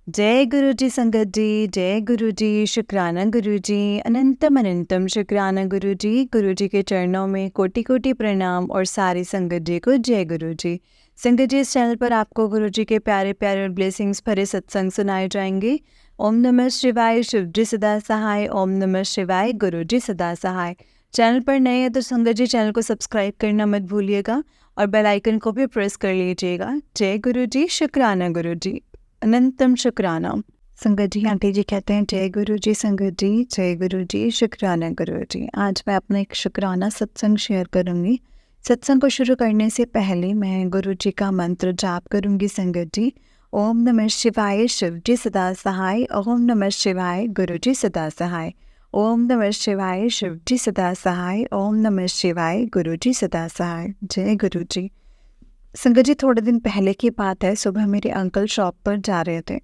जय गुरु जी संगत जी, जय गुरु जी, शुक्राना गुरु जी, अनंतम अनंतम शुक्राना गुरु जी। गुरु जी के चरणों में कोटि कोटि प्रणाम और सारी संगत जी को जय गुरु जी। संगत जी, इस चैनल पर आपको गुरु जी के प्यारे प्यारे और ब्लेसिंग्स भरे सत्संग सुनाए जाएंगे। ओम नमः शिवाय, शिव जी सदा सहाय। ओम नमः शिवाय, गुरु जी सदा सहाय। चैनल पर नए हैं तो संगत जी चैनल को सब्सक्राइब करना मत भूलिएगा और बेल आइकन को भी प्रेस कर लीजिएगा। जय गुरु जी, शुक्राना गुरु जी, अनंतम शुक्राना। संगत जी, आंटी जी कहते हैं जय गुरु जी। संगत जी, जय गुरु जी, शुक्राना गुरु जी। आज मैं अपना एक शुक्राना सत्संग शेयर करूंगी। सत्संग को शुरू करने से पहले मैं गुरु जी का मंत्र जाप करूंगी। संगत जी, ओम नमः शिवाय, शिव जी सदा सहाय। ओम नमः शिवाय, गुरु जी सदा सहाय। ओम नमः शिवाय, शिव जी सदा सहाय। ओम नमः शिवाय, गुरु जी सदा सहाय। जय गुरु जी। संगत जी, थोड़े दिन पहले की बात है। सुबह मेरे अंकल शॉप पर जा रहे थे।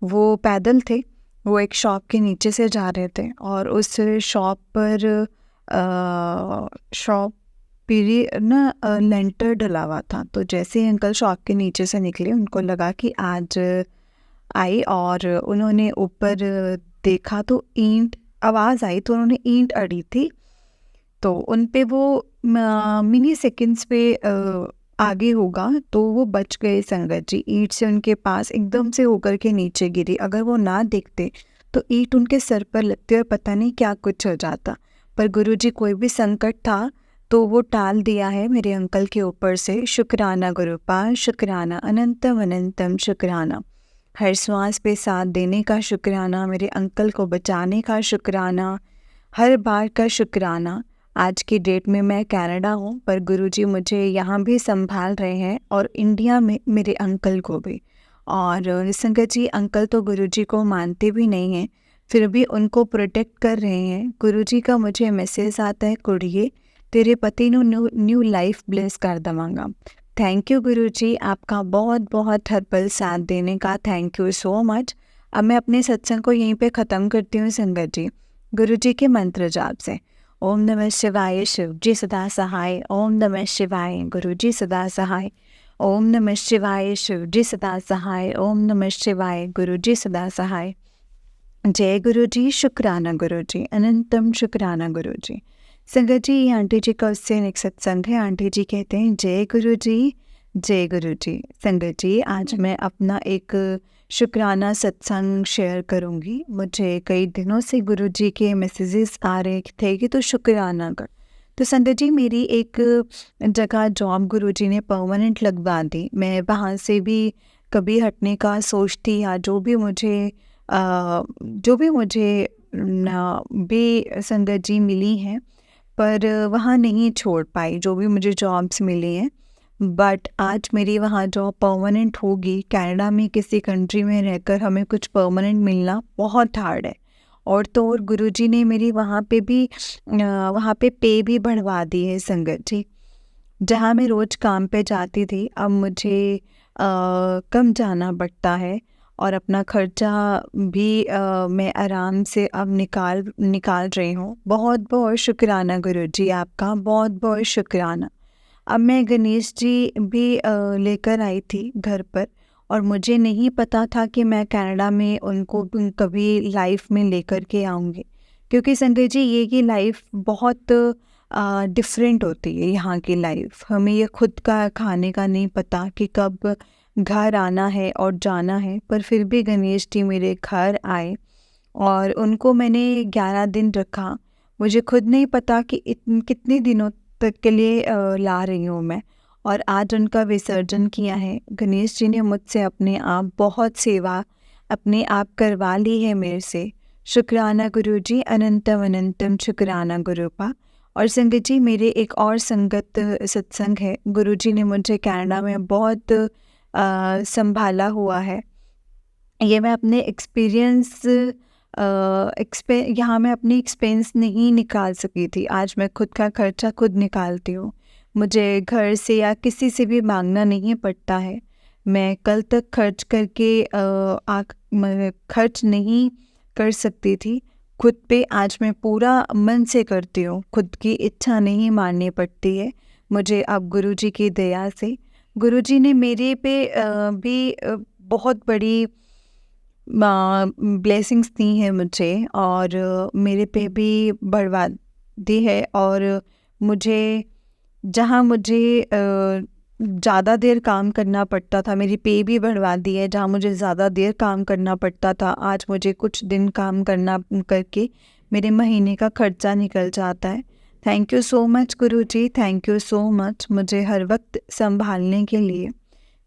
वो पैदल थे। वो एक शॉप के नीचे से जा रहे थे और उस शॉप पर शॉप पीरी ना लेंटर डला हुआ था। तो जैसे ही अंकल शॉप के नीचे से निकले, उनको लगा कि आज आई और उन्होंने ऊपर देखा तो ईंट आवाज़ आई, तो उन्होंने ईंट अड़ी थी। तो उन पे वो मिनी सेकंड्स पे आगे होगा तो वो बच गए। संगत जी, ईंट से उनके पास एकदम से होकर के नीचे गिरी। अगर वो ना देखते तो ईंट उनके सर पर लगती और पता नहीं क्या कुछ हो जाता। पर गुरुजी कोई भी संकट था तो वो टाल दिया है मेरे अंकल के ऊपर से। शुक्राना गुरुपाल, शुक्राना, अनंतम अनंतम शुक्राना। हर श्वास पे साथ देने का शुक्राना, मेरे अंकल को बचाने का शुक्राना, हर बार का शुक्राना। आज की डेट में मैं कनाडा हूँ पर गुरुजी मुझे यहाँ भी संभाल रहे हैं और इंडिया में मेरे अंकल को भी। और संगत जी, अंकल तो गुरुजी को मानते भी नहीं हैं, फिर भी उनको प्रोटेक्ट कर रहे हैं। गुरुजी का मुझे मैसेज आता है, कुड़िए तेरे पति ਨੂੰ न्यू लाइफ ब्लेस कर दवांगा। थैंक यू गुरुजी, आपका बहुत बहुत हर पल साथ देने का। Thank you so much. अब मैं अपने सत्संग को यहीं पे ख़त्म करती हूँ। संगत जी, गुरुजी के मंत्र जाप से ओम नमः शिवाय, शिव जी सदा सहाय। ओम नमः शिवाय, गुरु जी सदा सहाय। ओम नमः शिवाय, शिव जी सदा सहाय। ओम नमः शिवाय, गुरु जी सदा सहाय। जय गुरु जी, शुक्राना गुरु जी, अनंतम शुक्राना गुरु जी। संगत जी, ये आंटी जी का उससे एक सत्संग है। आंटी जी कहते हैं जय गुरु जी, जय गुरु जी। संगत जी, आज मैं अपना एक शुक्राना सत्संग शेयर करूंगी। मुझे कई दिनों से गुरु जी के मैसेजेस आ रहे थे कि तो शुक्राना कर। तो संगत जी, मेरी एक जगह जॉब गुरु जी ने परमानेंट लगवा दी। मैं वहाँ से भी कभी हटने का सोचती या जो भी मुझे भी संगत जी मिली हैं, पर वहाँ नहीं छोड़ पाई जो भी मुझे जॉब्स मिली हैं। बट आज मेरी वहाँ जॉब परमानेंट होगी। कनाडा में किसी कंट्री में रहकर हमें कुछ परमानेंट मिलना बहुत हार्ड है। और तो और गुरुजी ने मेरी वहाँ पे भी वहाँ पे भी बढ़वा दी है। संगत जी, जहाँ मैं रोज़ काम पे जाती थी अब मुझे कम जाना पड़ता है और अपना खर्चा भी मैं आराम से अब निकाल रही हूँ। बहुत बहुत शुक्राना गुरुजी, आपका बहुत बहुत शुक्राना। अब मैं गणेश जी भी लेकर आई थी घर पर और मुझे नहीं पता था कि मैं कनाडा में उनको कभी लाइफ में लेकर के आऊँगी। क्योंकि संजय जी, ये की लाइफ बहुत डिफरेंट होती है। यहाँ की लाइफ हमें ये खुद का खाने का नहीं पता कि कब घर आना है और जाना है। पर फिर भी गणेश जी मेरे घर आए और उनको मैंने 11 दिन रखा। मुझे खुद नहीं पता कि कितने दिनों तक के लिए ला रही हूँ मैं। और आज उनका विसर्जन किया है। गणेश जी ने मुझसे अपने आप बहुत सेवा अपने आप करवा ली है मेरे से। शुक्राना गुरु जी, अनंतम अनंतम शुक्राना गुरुपा। और संगत जी, मेरे एक और संगत सत्संग है। गुरु जी ने मुझे कनाडा में बहुत संभाला हुआ है। ये मैं अपने यहाँ मैं अपनी एक्सपेंस नहीं निकाल सकी थी। आज मैं खुद का खर्चा खुद निकालती हूँ। मुझे घर से या किसी से भी मांगना नहीं पड़ता है। मैं कल तक खर्च करके खर्च नहीं कर सकती थी खुद पे। आज मैं पूरा मन से करती हूँ, खुद की इच्छा नहीं माननी पड़ती है मुझे अब गुरुजी की दया से। गुरुजी ने मेरे पे भी बहुत बड़ी ब्लेसिंग्स दी हैं मुझे और मेरे पे भी बढ़वा दी है। और मुझे जहाँ मुझे ज़्यादा देर काम करना पड़ता था, मेरी पे भी बढ़वा दी है। जहाँ मुझे ज़्यादा देर काम करना पड़ता था, आज मुझे कुछ दिन काम करना करके मेरे महीने का खर्चा निकल जाता है। Thank you so much Guruji, thank you so much मुझे हर वक्त संभालने के लिए।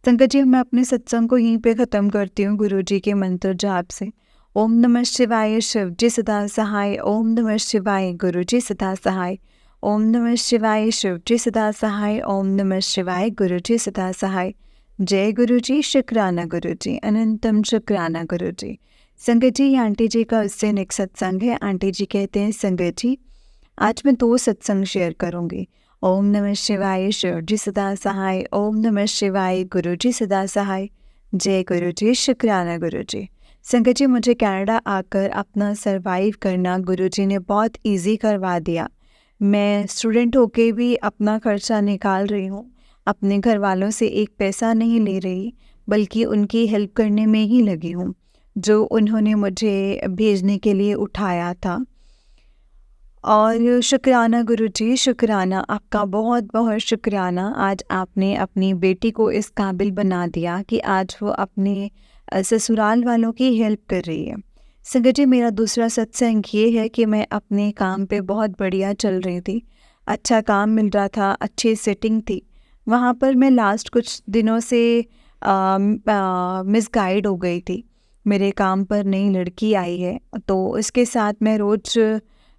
संगत जी, मैं अपने सत्संग को यहीं पे ख़त्म करती हूँ गुरुजी के मंत्र जाप से। ओम नमः शिवाय, शिव जी सदा सहाय। ओम नमः शिवाय, गुरु जी सदा सहाय। ओम नमः शिवाय, शिव जी सदा सहाय। ओम नमः शिवाय, गुरु जी सदा सहाय। जय गुरु जी, शुक्राना गुरु जी, अनंतम शुक्राना गुरु जी। संगत जी, ये आंटी जी का उससे नेक्स्ट सत्संग है। आंटी जी कहते हैं, संगत जी आज मैं 2 सत्संग शेयर करूँगी। ओम नमः शिवाय, शिव जी सदा सहाय। ओम नमः शिवाय, गुरु जी सदा सहाय। जय गुरु जी, शुक्राना गुरु जी। संगत जी, मुझे कनाडा आकर अपना सरवाइव करना गुरु जी ने बहुत इजी करवा दिया। मैं स्टूडेंट होके भी अपना खर्चा निकाल रही हूँ, अपने घर वालों से एक पैसा नहीं ले रही, बल्कि उनकी हेल्प करने में ही लगी हूँ, जो उन्होंने मुझे भेजने के लिए उठाया था। और शुक्राना गुरुजी, शुक्राना, आपका बहुत बहुत शुक्राना। आज आपने अपनी बेटी को इस काबिल बना दिया कि आज वो अपने ससुराल वालों की हेल्प कर रही है। संगत जी, मेरा दूसरा सत्संग ये है कि मैं अपने काम पे बहुत बढ़िया चल रही थी, अच्छा काम मिल रहा था, अच्छी सेटिंग थी। वहाँ पर मैं लास्ट कुछ दिनों से मिसगाइड हो गई थी। मेरे काम पर नई लड़की आई है, तो इसके साथ मैं रोज़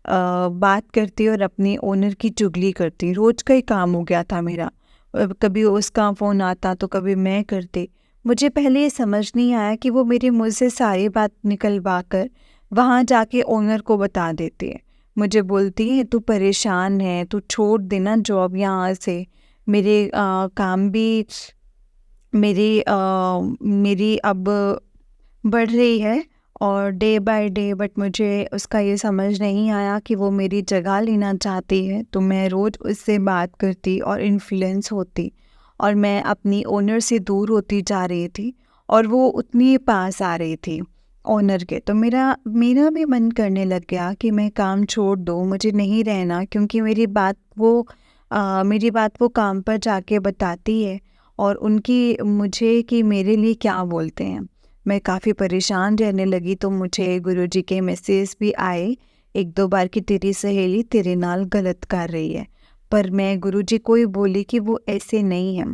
बात करती और अपनी ओनर की चुगली करती। रोज़ का ही काम हो गया था मेरा। कभी उसका फ़ोन आता तो कभी मैं करती। मुझे पहले ये समझ नहीं आया कि वो मेरे मुँह से सारी बात निकलवा कर वहाँ जाके ओनर को बता देती है। मुझे बोलती है, तू परेशान है, तू छोड़ देना जॉब यहाँ से। मेरे काम भी मेरी अब बढ़ रही है और डे बाय डे, बट मुझे उसका ये समझ नहीं आया कि वो मेरी जगह लेना चाहती है। तो मैं रोज़ उससे बात करती और इन्फ्लुएंस होती, और मैं अपनी ओनर से दूर होती जा रही थी और वो उतनी पास आ रही थी ओनर के। तो मेरा मेरा भी मन करने लग गया कि मैं काम छोड़ दूँ, मुझे नहीं रहना, क्योंकि मेरी बात वो काम पर जाके बताती है और उनकी मुझे कि मेरे लिए क्या बोलते हैं। मैं काफ़ी परेशान रहने लगी, तो मुझे गुरुजी के मैसेज भी आए 1-2 बार कि तेरी सहेली तेरे नाल गलत कर रही है। पर मैं गुरुजी को ही बोली कि वो ऐसे नहीं है।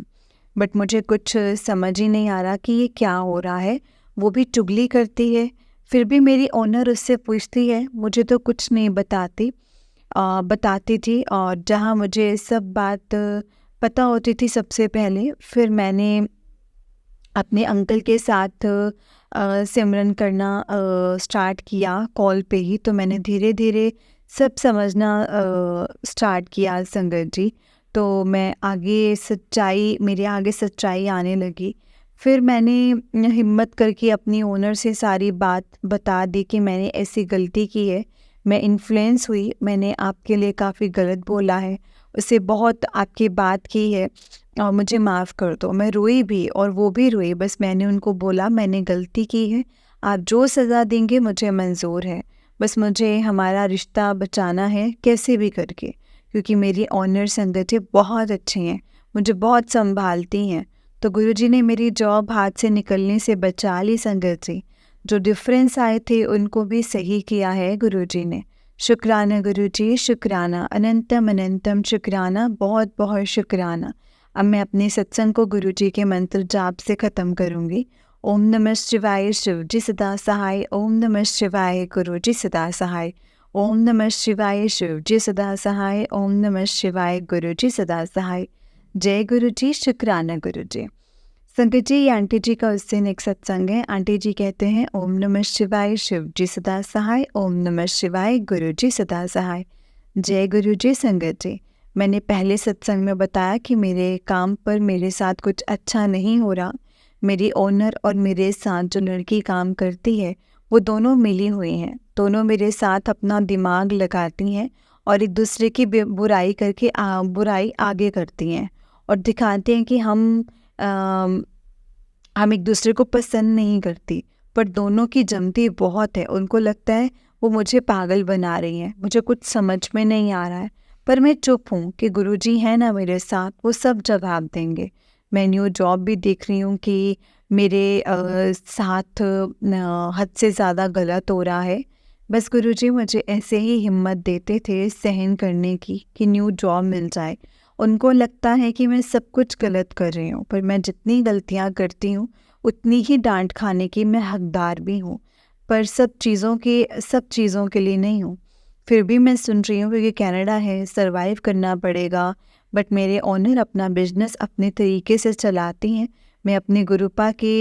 बट मुझे कुछ समझ ही नहीं आ रहा कि ये क्या हो रहा है। वो भी चुगली करती है, फिर भी मेरी ओनर उससे पूछती है, मुझे तो कुछ नहीं बताती थी। और जहाँ मुझे सब बात पता होती थी सबसे पहले, फिर मैंने अपने अंकल के साथ सिमरन करना स्टार्ट किया कॉल पे ही। तो मैंने धीरे धीरे सब समझना स्टार्ट किया संगत जी। तो मेरे आगे सच्चाई आने लगी। फिर मैंने हिम्मत करके अपनी ओनर से सारी बात बता दी कि मैंने ऐसी गलती की है, मैं इन्फ्लुएंस हुई, मैंने आपके लिए काफ़ी गलत बोला है, उससे बहुत आपकी बात की है और मुझे माफ़ कर दो। मैं रोई भी और वो भी रोई। बस मैंने उनको बोला, मैंने गलती की है, आप जो सज़ा देंगे मुझे मंजूर है, बस मुझे हमारा रिश्ता बचाना है कैसे भी करके, क्योंकि मेरी ऑनर संगत बहुत अच्छी हैं, मुझे बहुत संभालती हैं। तो गुरुजी ने मेरी जॉब हाथ से निकलने से बचा ली संगत जी। जो डिफरेंस आए थे उनको भी सही किया है गुरुजी ने। शुक्राना गुरुजी, शुक्राना, अनंतम अनंतम शुक्राना, बहुत बहुत शुक्राना। अब मैं अपने सत्संग को गुरुजी के मंत्र जाप से ख़त्म करूँगी। ओम नमः शिवाय, शिव जी सदा सहाय। ओम नमः शिवाय, गुरु जी सदा सहाय। ओम नमः शिवाय, शिव जी सदा सहाय। ओम नमः शिवाय, गुरु जी सदा सहाय। जय गुरु जी, शुक्राना गुरु जी। संगत जी, ये आंटी जी का उससे नेक्स्ट सत्संग है। आंटी जी कहते हैं, ओम नमः शिवाय, शिव जी सदा सहाय। ओम नमः शिवाय, गुरु जी सदा सहाय। जय गुरु जी। संगत जी, मैंने पहले सत्संग में बताया कि मेरे काम पर मेरे साथ कुछ अच्छा नहीं हो रहा। मेरी ओनर और मेरे साथ जो लड़की काम करती है, वो दोनों मिली हुई हैं। दोनों मेरे साथ अपना दिमाग लगाती हैं और एक दूसरे की बुराई करके बुराई आगे करती हैं और दिखाती हैं कि हम एक दूसरे को पसंद नहीं करती। पर दोनों की जमती बहुत है। उनको लगता है वो मुझे पागल बना रही हैं, मुझे कुछ समझ में नहीं आ रहा है, पर मैं चुप हूँ कि गुरुजी हैं ना मेरे साथ, वो सब जवाब देंगे। मैं न्यू जॉब भी देख रही हूँ कि मेरे साथ हद से ज़्यादा गलत हो रहा है। बस गुरुजी मुझे ऐसे ही हिम्मत देते थे सहन करने की कि न्यू जॉब मिल जाए। उनको लगता है कि मैं सब कुछ गलत कर रही हूँ, पर मैं जितनी गलतियाँ करती हूँ उतनी ही डांट खाने की मैं हकदार भी हूँ, पर सब चीज़ों के लिए नहीं हूँ। फिर भी मैं सुन रही हूँ क्योंकि कनाडा है, सर्वाइव करना पड़ेगा। बट मेरे ओनर अपना बिजनेस अपने तरीके से चलाती हैं। मैं अपने गुरुपा के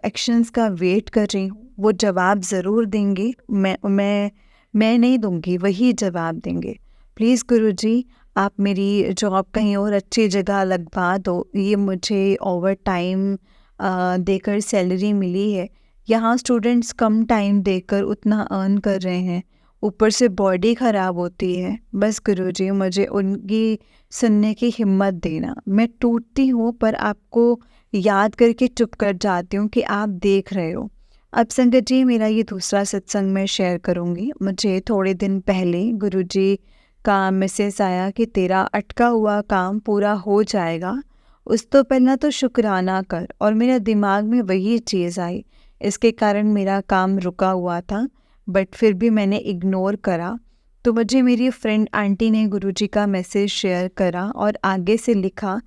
एक्शंस का वेट कर रही हूँ। वो जवाब ज़रूर देंगे, मैं नहीं दूंगी, वही जवाब देंगे। प्लीज़ गुरुजी, आप मेरी जॉब कहीं और अच्छी जगह लगवा दो। ये मुझे ओवर टाइम देकर सैलरी मिली है। यहाँ स्टूडेंट्स कम टाइम देकर उतना अर्न कर रहे हैं, ऊपर से बॉडी ख़राब होती है। बस गुरुजी मुझे उनकी सुनने की हिम्मत देना। मैं टूटती हूँ पर आपको याद करके चुप कर जाती हूँ कि आप देख रहे हो। अब संगत जी, मेरा ये दूसरा सत्संग मैं शेयर करूँगी। मुझे थोड़े दिन पहले गुरुजी का मैसेज आया कि तेरा अटका हुआ काम पूरा हो जाएगा, उस तो पहला तो शुक्राना कर। और मेरा दिमाग में वही चीज़ आई। इसके कारण मेरा काम रुका हुआ था, बट फिर भी मैंने इग्नोर करा। तो मुझे मेरी फ्रेंड आंटी ने गुरुजी का मैसेज शेयर करा और आगे से लिखा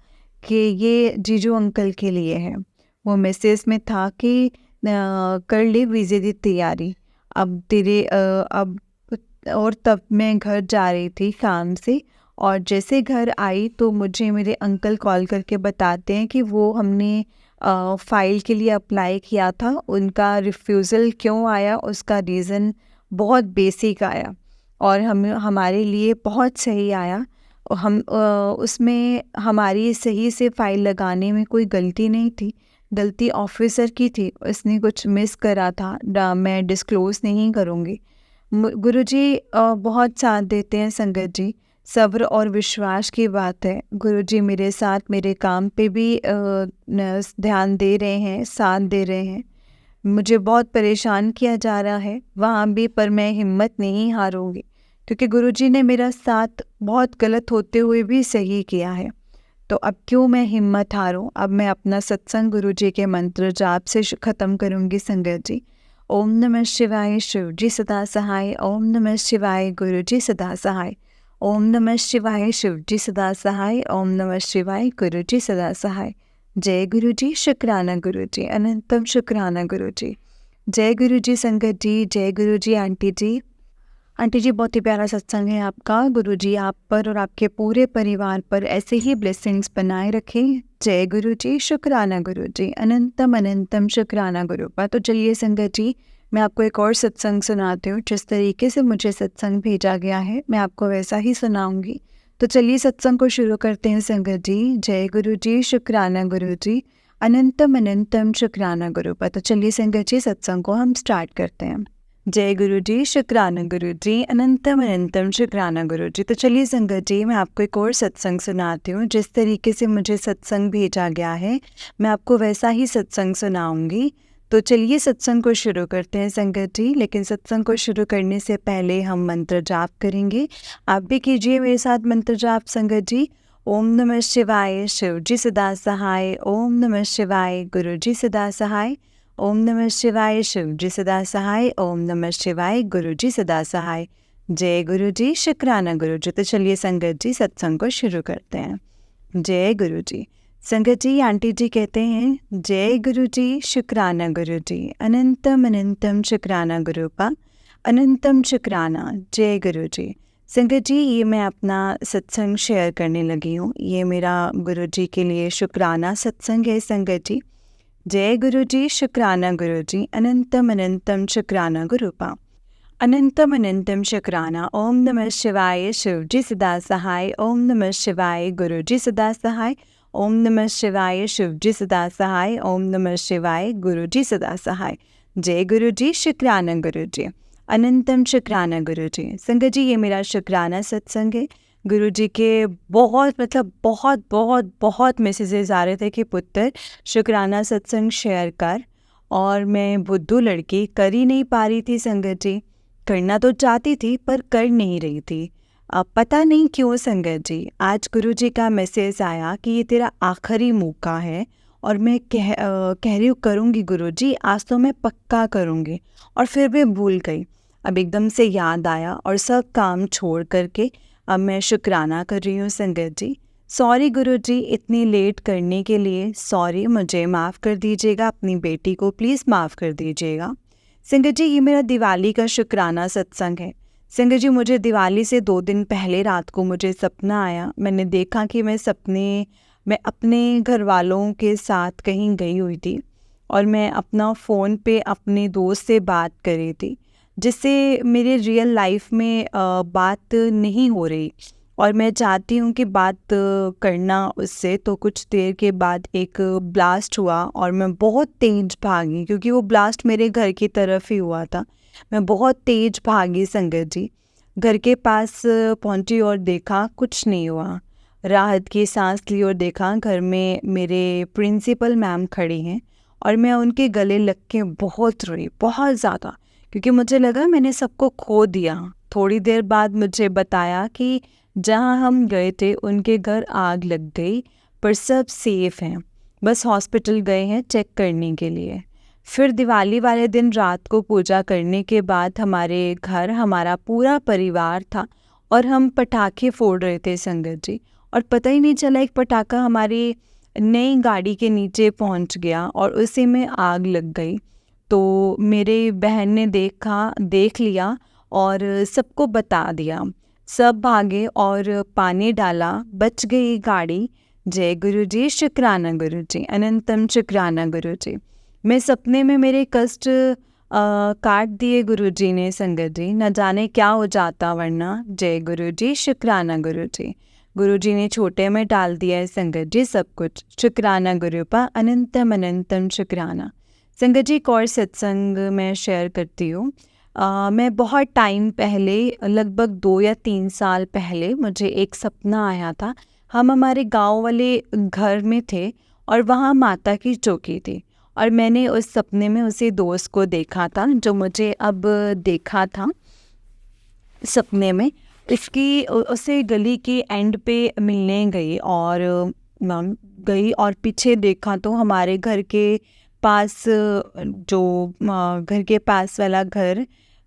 कि ये जीजू अंकल के लिए है। वो मैसेज में था कि कर ले वीज़े की तैयारी, अब तेरे अब। और तब मैं घर जा रही थी काम से, और जैसे घर आई तो मुझे मेरे अंकल कॉल करके बताते हैं कि वो हमने फ़ाइल के लिए अप्लाई किया था, उनका रिफ्यूज़ल क्यों आया उसका रीज़न बहुत बेसिक आया और हमारे लिए बहुत सही आया। और उसमें हमारी सही से फ़ाइल लगाने में कोई गलती नहीं थी, गलती ऑफ़िसर की थी, उसने कुछ मिस करा था। मैं डिस्क्लोज़ नहीं करूँगी। गुरुजी बहुत साथ देते हैं संगत जी, सब्र और विश्वास की बात है। गुरुजी मेरे साथ मेरे काम पे भी ध्यान दे रहे हैं, साथ दे रहे हैं। मुझे बहुत परेशान किया जा रहा है वहाँ भी, पर मैं हिम्मत नहीं हारूंगी क्योंकि गुरुजी ने मेरा साथ बहुत गलत होते हुए भी सही किया है। तो अब क्यों मैं हिम्मत हारूं। अब मैं अपना सत्संग गुरुजी के मंत्र जाप से ख़त्म करूंगी संगत जी। ओम नमः शिवाय, शिव जी सदा सहाय। ओम नमः शिवाय, गुरु जी सदा सहाय। ओम नमः शिवाय, शिव जी सदा सहाय। ओम नमः शिवाय, गुरु जी सदा सहाय। जय गुरु जी, शुक्राना गुरु जी, अनंतम शुक्राना गुरु जी। जय गुरु जी संगत जी, जय गुरु जी आंटी जी। आंटी जी, बहुत ही प्यारा सत्संग है आपका। गुरु जी आप पर और आपके पूरे परिवार पर ऐसे ही ब्लेसिंग्स बनाए रखें। जय गुरु जी, शुक्राना गुरु जी, अनंतम अनंतम शुक्राना गुरु पा। तो चलिए संगत जी, मैं आपको एक और सत्संग सुनाती हूँ। जिस तरीके से मुझे सत्संग भेजा गया है मैं आपको वैसा ही सुनाऊंगी। तो चलिए सत्संग को शुरू करते हैं संगत जी। जय गुरु जी, शुक्राना गुरु जी, अनंतम अनंतम शुक्राना गुरु पा। तो चलिए संगत जी, सत्संग को हम स्टार्ट करते हैं। जय गुरु जी, शुक्राना गुरु जी, अनंतम अनंतम शुक्राना गुरु जी। तो चलिए संगत जी, मैं आपको एक और सत्संग सुनाती हूँ। जिस तरीके से मुझे सत्संग भेजा गया है मैं आपको वैसा ही सत्संग सुनाऊंगी। तो चलिए सत्संग को शुरू करते हैं संगत जी। लेकिन सत्संग को शुरू करने से पहले हम मंत्र जाप करेंगे। आप भी कीजिए मेरे साथ मंत्र जाप संगत जी। ओम नमः शिवाय, शिव जी सदा सहाय। ओम नमः शिवाय, गुरु जी सदा सहाय। ओम नमः शिवाय, शिव जी सदा सहाय। ओम नमः शिवाय, गुरु जी सदा सहाय। जय गुरु जी, शुक्राना गुरु जी। तो चलिए संगत जी, सत्संग को शुरू करते हैं। जय गुरु जी। संगत जी, आंटी जी कहते हैं जय गुरु जी, शुक्राना गुरु जी, अनंतम अनंतम शुक्राना गुरु पा, अनंतम शुक्राना। जय गुरु जी। संगत जी, ये मैं अपना सत्संग शेयर करने लगी हूँ। ये मेरा गुरु जी के लिए शुक्राना सत्संग है संगत जी। जय गुरु जी, शुक्राना गुरु जी, अनंतम अनंतम शुक्राना गुरु पा, अनंतम अनंतम शुक्राना। ओम नमः शिवाय, शिव जी सदा सहाय। ओम नमः शिवाय, गुरु जी सदा सहाय। ओम नमः शिवाय, शिव जी सदा सहाय। ओम नमः शिवाय, गुरु जी सदा सहाय। जय गुरु जी, शुक्राना गुरु जी, अनंतम शुक्राना गुरु जी। संगत जी, ये मेरा शुक्राना सत्संग है। गुरु जी के बहुत बहुत बहुत मैसेजेस आ रहे थे कि पुत्र शुक्राना सत्संग शेयर कर, और मैं बुद्धू लड़की कर ही नहीं पा रही थी संगत जी। करना तो चाहती थी पर कर नहीं रही थी। अब पता नहीं क्यों संगत जी, आज गुरुजी का मैसेज आया कि ये तेरा आखिरी मौका है और मैं कह रही हूँ करूँगी गुरुजी, आज तो मैं पक्का करूँगी। और फिर मैं भूल गई। अब एकदम से याद आया और सब काम छोड़ करके अब मैं शुक्राना कर रही हूँ संगत जी। सॉरी गुरुजी, इतनी लेट करने के लिए सॉरी, मुझे माफ़ कर दीजिएगा, अपनी बेटी को प्लीज़ माफ़ कर दीजिएगा। संगत जी, ये मेरा दिवाली का शुक्राना सत्संग है। संगत जी, मुझे दिवाली से 2 दिन पहले रात को मुझे सपना आया। मैंने देखा कि मैं अपने घर वालों के साथ कहीं गई हुई थी और मैं अपना फ़ोन पे अपने दोस्त से बात कर रही थी, जिससे मेरे रियल लाइफ में बात नहीं हो रही और मैं चाहती हूँ कि बात करना उससे। तो कुछ देर के बाद एक ब्लास्ट हुआ और मैं बहुत तेज भागी, क्योंकि वो ब्लास्ट मेरे घर की तरफ ही हुआ था। मैं बहुत तेज भागी संगत जी, घर के पास पहुँची और देखा कुछ नहीं हुआ। राहत की सांस ली और देखा घर में मेरे प्रिंसिपल मैम खड़ी हैं और मैं उनके गले लग के बहुत रोई, बहुत ज़्यादा, क्योंकि मुझे लगा मैंने सबको खो दिया। थोड़ी देर बाद मुझे बताया कि जहाँ हम गए थे उनके घर आग लग गई, पर सब सेफ हैं, बस हॉस्पिटल गए हैं चेक करने के लिए। फिर दिवाली वाले दिन रात को पूजा करने के बाद हमारे घर हमारा पूरा परिवार था और हम पटाखे फोड़ रहे थे संगत जी, और पता ही नहीं चला एक पटाखा हमारी नई गाड़ी के नीचे पहुंच गया और उसी में आग लग गई। तो मेरे बहन ने देख लिया और सबको बता दिया। सब भागे और पानी डाला, बच गई गाड़ी। जय गुरुजी, शुक्राना गुरुजी, अनंतम शुक्राना गुरुजी। मैं सपने में मेरे कष्ट काट दिए गुरुजी ने संगत जी, न जाने क्या हो जाता वरना। जय गुरुजी, शुक्राना गुरुजी। गुरुजी ने छोटे में डाल दिया है संगत जी सब कुछ। शुक्राना गुरुपा, अनंतम अनंतम शुक्राना। संगत जी, एक और सत्संग मैं शेयर करती हूँ। मैं बहुत टाइम पहले, लगभग 2 या 3 साल पहले, मुझे एक सपना आया था। हम हमारे गांव वाले घर में थे और वहाँ माता की चौकी थी और मैंने उस सपने में उसी दोस्त को देखा था जो मुझे अब देखा था सपने में। उसे गली के एंड पे मिलने गई और पीछे देखा तो हमारे घर के पास घर के पास वाला घर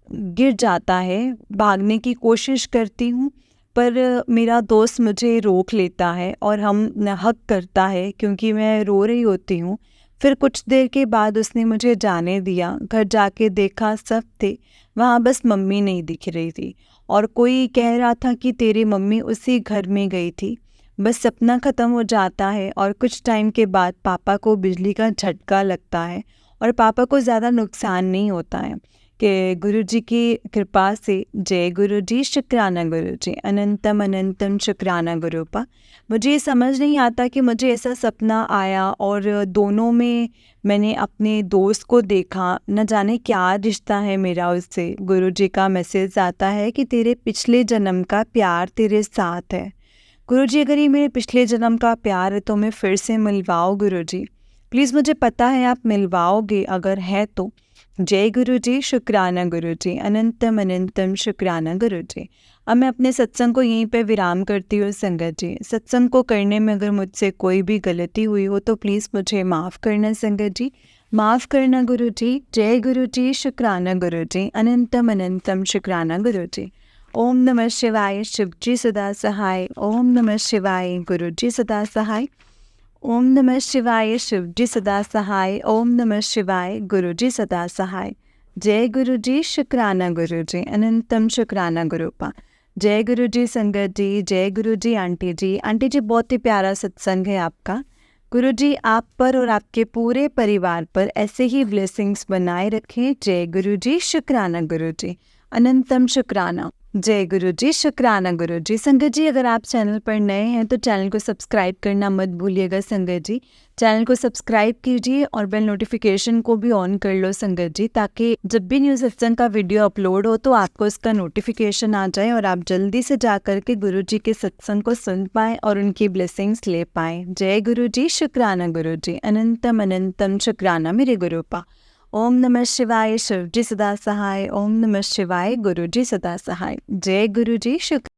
गिर जाता है। भागने की कोशिश करती हूँ पर मेरा दोस्त मुझे रोक लेता है और हम हक करता है क्योंकि मैं रो रही होती हूँ। फिर कुछ देर के बाद उसने मुझे जाने दिया। घर जाके देखा सब थे, वहाँ बस मम्मी नहीं दिख रही थी और कोई कह रहा था कि तेरी मम्मी उसी घर में गई थी। बस सपना ख़त्म हो जाता है और कुछ टाइम के बाद पापा को बिजली का झटका लगता है और पापा को ज़्यादा नुकसान नहीं होता है कि गुरुजी की कृपा से। जय गुरुजी, शुक्राना गुरुजी, अनंतम अनंतम शुक्राना गुरुपा। मुझे समझ नहीं आता कि मुझे ऐसा सपना आया और दोनों में मैंने अपने दोस्त को देखा। न जाने क्या रिश्ता है मेरा उससे। गुरुजी का मैसेज आता है कि तेरे पिछले जन्म का प्यार तेरे साथ है। गुरुजी, अगर ये मेरे पिछले जन्म का प्यार है तो मैं फिर से मिलवाओ गुरुजी, प्लीज़। मुझे पता है आप मिलवाओगे अगर है तो। जय गुरुजी, शुक्राना गुरुजी, अनंतम अनंतम शुक्राना गुरुजी। अब मैं अपने सत्संग को यहीं पे विराम करती हूँ संगत जी। सत्संग को करने में अगर मुझसे कोई भी गलती हुई हो तो प्लीज़ मुझे माफ़ करना संगत जी, माफ़ करना गुरुजी। जय गुरुजी, शुक्राना गुरुजी, अनंतम अनंतम शुक्राना गुरुजी। ओम नमः शिवाय, शिवजी सदा सहाय। ओम नमः शिवाय, गुरुजी सदा सहाय। ओम नमः शिवाय, शिवजी सदा सहाय। ओम नमः शिवाय, गुरुजी सदा सहाय। जय गुरुजी, शुक्राना गुरुजी, अनंतम शुक्राना गुरुपा। जय गुरुजी संगत जी, जय गुरुजी आंटी जी। आंटी जी, बहुत ही प्यारा सत्संग है आपका। गुरुजी आप पर और आपके पूरे परिवार पर ऐसे ही ब्लेसिंग्स बनाए रखें। जय गुरुजी, शुक्राना गुरुजी, अनंतम शुक्राना। जय गुरुजी, शुक्राना गुरुजी। संगत जी, अगर आप चैनल पर नए हैं तो चैनल को सब्सक्राइब करना मत भूलिएगा संगत जी। चैनल को सब्सक्राइब कीजिए और बेल नोटिफिकेशन को भी ऑन कर लो संगत जी, ताकि जब भी न्यू सत्संग का वीडियो अपलोड हो तो आपको इसका नोटिफिकेशन आ जाए और आप जल्दी से जा करके गुरुजी के सत्संग को सुन पाएँ और उनकी ब्लेसिंग्स ले पाएँ। जय गुरुजी, शुक्राना गुरुजी, अनंतम अनंतम शुक्राना मेरे गुरुपा। ओम नमः शिवाय, शिव जी सदा सहाय। ओम नमः शिवाय, गुरु जी सदा सहाय। जय गुरु जी, शुक्र।